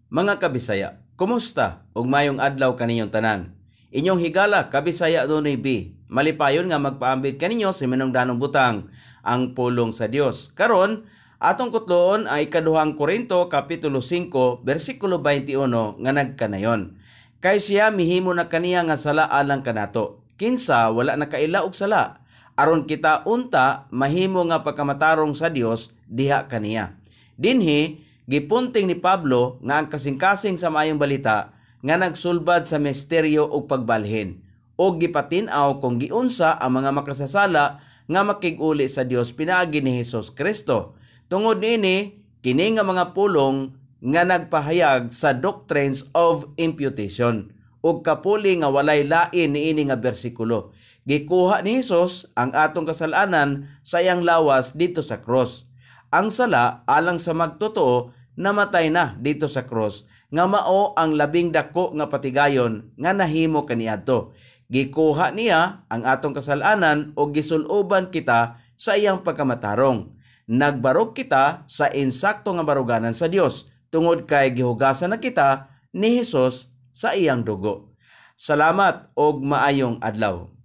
Mga kabisaya, kumusta? Ug mayong adlaw kaninyong tanan. Inyong higala kabisaya dunay bi. Malipayon nga magpaambit kaninyo sa minungdanong butang ang pulong sa Dios. Karon atong kutloon ay ikaduhang Korinto kapitulo 5 bersikulo 21 nga nagkanayon. Kay siya mihimo na kaniya nga sala alang kanato. Kinsa wala na kaila og sala. Aron kita unta mahimo nga pagkamatarong sa Dios diha kaniya. Dinhi gipunting ni Pablo nga ang kasing-kasing sa maayong balita nga nagsulbad sa misteryo og pagbalhin o gipatin-aw kung giunsa ang mga makasasala nga makig-uli sa Dios pinaagi ni Hesus Kristo. Tungod niini kini nga mga pulong nga nagpahayag sa doctrines of imputation ug kapuli nga walay lain niini nga bersikulo. Gikuha ni Hesus ang atong kasalanan sa iyang lawas dito sa cross. Ang sala alang sa magtotoo namatay na dito sa cross nga mao ang labing dako nga patigayon nga nahimo kaniadto. Gikuha niya ang atong kasalanan o gisul-uban kita sa iyang pagkamatarong. Nagbarog kita sa insakto nga baruganan sa Dios tungod kay gihugasan na kita ni Hesus sa iyang dugo. Salamat og maayong adlaw.